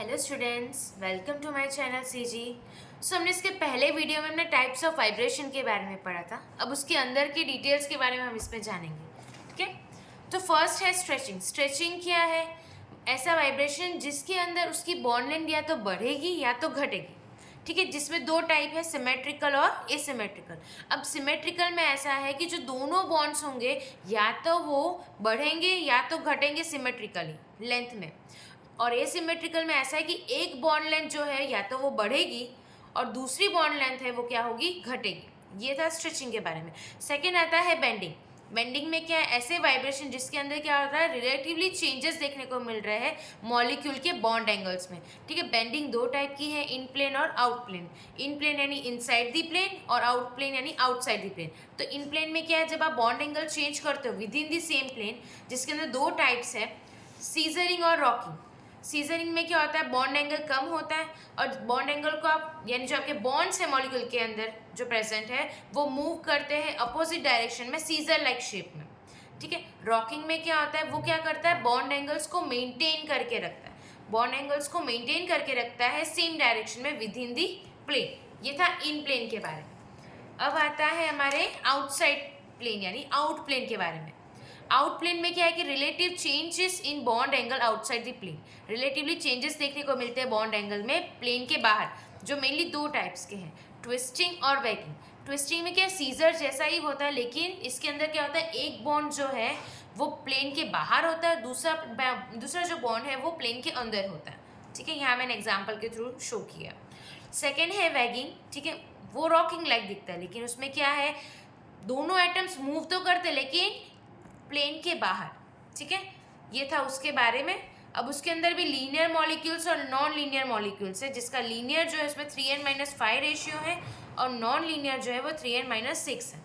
Hello students, welcome to my channel CG. हमने इसके पहले वीडियो में हमने टाइप्स ऑफ वाइब्रेशन के बारे में पढ़ा था। अब उसके अंदर की डिटेल्स के बारे में हम इसमें जानेंगे। ठीक है, तो फर्स्ट है स्ट्रेचिंग। स्ट्रेचिंग क्या है? ऐसा वाइब्रेशन जिसके अंदर उसकी बॉन्ड लेंथ या तो बढ़ेगी या तो घटेगी। ठीक है, जिसमें दो टाइप है, सिमेट्रिकल और एसिमेट्रिकल। अब सिमेट्रिकल में ऐसा है कि जो दोनों बॉन्ड्स होंगे या तो वो बढ़ेंगे या तो घटेंगे सिमेट्रिकली लेंथ में। और एसिमेट्रिकल में ऐसा है कि एक बॉन्ड लेंथ जो है या तो वो बढ़ेगी और दूसरी बॉन्ड लेंथ है वो क्या होगी, घटेगी। ये था स्ट्रेचिंग के बारे में। सेकेंड आता है बेंडिंग। बेंडिंग में क्या है? ऐसे वाइब्रेशन जिसके अंदर क्या होता है, रिलेटिवली चेंजेस देखने को मिल रहे हैं मॉलिक्यूल के बॉन्ड एंगल्स में। ठीक है, बेंडिंग दो टाइप की है, इन प्लेन और आउट प्लेन। इन प्लेन यानी इनसाइड द प्लेन और आउट प्लेन यानी आउटसाइड द प्लेन। तो इन प्लेन में क्या है, जब आप बॉन्ड एंगल चेंज करते हो within the same plane, जिसके अंदर दो टाइप्स है, सीजरिंग और रॉकिंग। सीजरिंग में क्या होता है, बॉन्ड एंगल कम होता है और बॉन्ड एंगल को आप यानी जो आपके बॉन्ड्स है मॉलिक्यूल के अंदर जो प्रेजेंट है वो मूव करते हैं अपोजिट डायरेक्शन में, सीजर लाइक शेप में। ठीक है, रॉकिंग में क्या होता है, वो क्या करता है, बॉन्ड एंगल्स को मेंटेन करके रखता है। बॉन्ड एंगल्स को मेंटेन करके रखता है सेम डायरेक्शन में विद इन दी प्लेन। ये था इन प्लेन के बारे में। अब आता है हमारे आउटसाइड प्लेन यानी आउट प्लेन के बारे में। आउट प्लेन में क्या है कि relative changes in bond angle outside the plane. Relatively changes देखने को मिलते हैं बॉन्ड एंगल में प्लेन के बाहर, जो मेनली दो टाइप्स के हैं, ट्विस्टिंग और वैगिंग। ट्विस्टिंग में क्या है, सीजर जैसा ही होता है, लेकिन इसके अंदर क्या होता है, एक बॉन्ड जो है वो प्लेन के बाहर होता है, दूसरा जो बॉन्ड है वो प्लेन के अंदर होता है। ठीक है, यहाँ मैंने एग्जाम्पल के थ्रू शो किया। सेकेंड है वैगिंग। ठीक है, वो रॉकिंग लाइक दिखता है, लेकिन उसमें क्या है, दोनों एटम्स मूव तो करते लेकिन प्लेन के बाहर। ठीक है, ये था उसके बारे में। अब उसके अंदर भी लीनियर मॉलिक्यूल्स और नॉन लीनियर मॉलिक्यूल्स है, जिसका लीनियर जो है उसमें 3n-5 रेशियो है और नॉन लीनियर जो है वो 3n-6 है।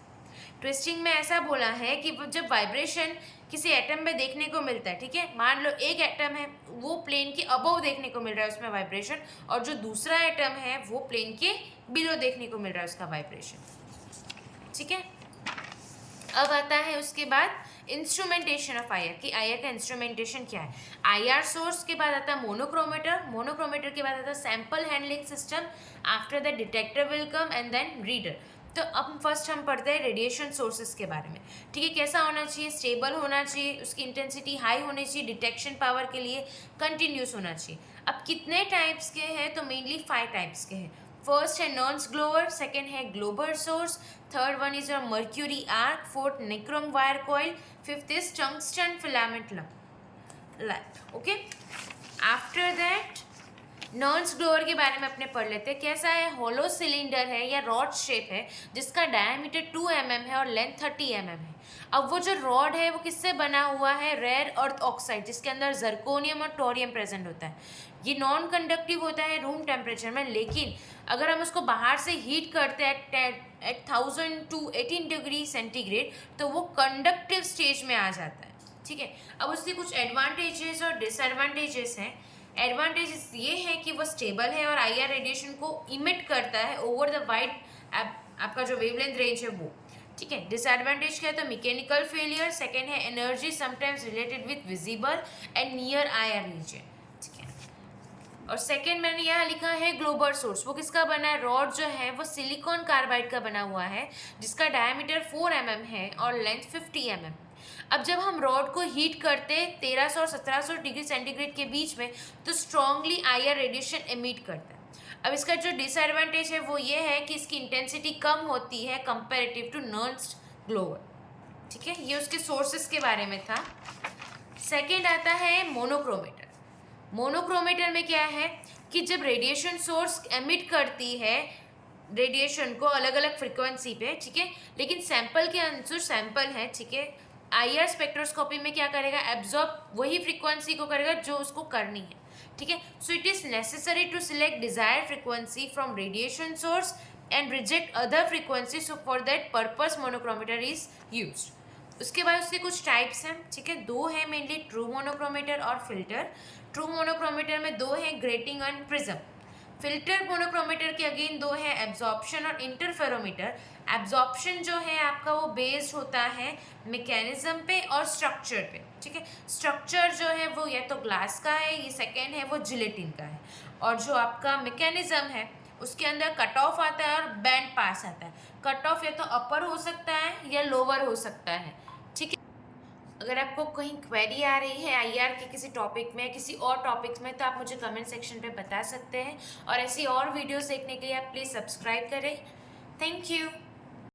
ट्विस्टिंग में ऐसा बोला है कि जब वाइब्रेशन किसी एटम में देखने को मिलता है, ठीक है, मान लो एक एटम है वो प्लेन के अबव देखने को मिल रहा है उसमें वाइब्रेशन, और जो दूसरा एटम है वो प्लेन के बिलो देखने को मिल रहा है उसका वाइब्रेशन। ठीक है, अब आता है उसके बाद इंस्ट्रूमेंटेशन ऑफ आईआर कि आईआर का इंस्ट्रूमेंटेशन क्या है। आईआर सोर्स के बाद आता है मोनोक्रोमीटर। मोनोक्रोमीटर के बाद आता है sample handling system. After the detector will come and then reader. तो अब फर्स्ट हम पढ़ते हैं रेडिएशन सोर्सेज के बारे में। ठीक है, कैसा होना चाहिए, स्टेबल होना चाहिए, उसकी इंटेंसिटी हाई होनी चाहिए, डिटेक्शन पावर के लिए कंटिन्यूस होना चाहिए। अब कितने टाइप्स के हैं, तो मेनली 5 टाइप्स के हैं। फर्स्ट है नॉन्स ग्लोअर, सेकेंड है globar source, third one is your mercury arc, fourth nichrome wire coil, fifth is tungsten filament lamp. Okay, after that नॉन्स ग्लोअर के बारे में अपने पढ़ लेते हैं। कैसा है, होलो सिलेंडर है या रॉड शेप है जिसका डायमीटर 2 mm है और लेंथ 30 mm है। अब वो जो रॉड है वो किससे बना हुआ है, रेयर अर्थ ऑक्साइड, जिसके अंदर जर्कोनियम और टोरियम प्रेजेंट होता है। ये नॉन कंडक्टिव होता है रूम टेम्परेचर में, लेकिन अगर हम उसको बाहर से हीट करते हैं एट 1000 to 18 डिग्री सेंटीग्रेड तो वो कंडक्टिव स्टेज में आ जाता है। ठीक है, अब उसके कुछ एडवांटेजेस और डिसएडवांटेजेस हैं। एडवांटेजेस ये है कि वो स्टेबल है और आईआर रेडिएशन को इमिट करता है ओवर द वाइड आपका जो वेवलेंथ रेंज है वो। ठीक है, डिसएडवांटेज क्या है, तो मैकेनिकल फेलियर। सेकेंड है energy sometimes related with visible and near IR region. ठीक है, और सेकेंड मैंने यहाँ लिखा है ग्लोबर सोर्स। वो किसका बना है, रॉड जो है वो सिलिकॉन कार्बाइड का बना हुआ है जिसका डायमीटर 4 mm है और लेंथ 50 mm। अब जब हम रॉड को हीट करते 1300 और 1700 डिग्री सेंटीग्रेड के बीच में तो स्ट्रांगली आईआर रेडिएशन एमिट करता है। अब इसका जो डिसएडवांटेज है वो ये है कि इसकी इंटेंसिटी कम होती है कंपेरेटिव टू नॉन्स ग्लोबर। ठीक है, ये उसके सोर्सेस के बारे में था। सेकेंड आता है मोनोक्रोमीटर। मोनोक्रोमीटर में क्या है कि जब रेडिएशन सोर्स एमिट करती है रेडिएशन को अलग अलग फ्रीक्वेंसी पे, ठीक है, लेकिन सैंपल के अनुसार सैंपल है, ठीक है, आईआर स्पेक्ट्रोस्कोपी में क्या करेगा, एब्जॉर्ब वही फ्रीक्वेंसी को करेगा जो उसको करनी है। ठीक है, so it is necessary to select desired frequency from radiation source and reject other frequency, so for that purpose monochromator is used. उसके बाद उसके कुछ टाइप्स हैं। ठीक है, दो है मेनली, ट्रू मोनोक्रोमीटर और फिल्टर। ट्रू मोनोक्रोमीटर में दो है, grating and prism. Filter monochromator के अगेन दो है, एब्जॉर्प्शन और इंटरफेरोमीटर। एब्जॉर्प्शन जो है आपका वो बेस्ड होता है मैकेनिज्म पे और स्ट्रक्चर पे, ठीक है। स्ट्रक्चर जो है वो या तो ग्लास का है, ये सेकेंड है वो जिलेटिन का है, और जो आपका मैकेनिज्म है उसके अंदर कट ऑफ आता है और बैंड पास आता है। कट ऑफ या तो अपर हो सकता है या लोअर हो सकता है, ठीक है। अगर आपको कहीं क्वेरी आ रही है आईआर के किसी टॉपिक में, किसी और टॉपिक्स में, तो आप मुझे कमेंट सेक्शन पे बता सकते हैं। और ऐसी और वीडियोस देखने के लिए आप प्लीज़ सब्सक्राइब करें। Thank you.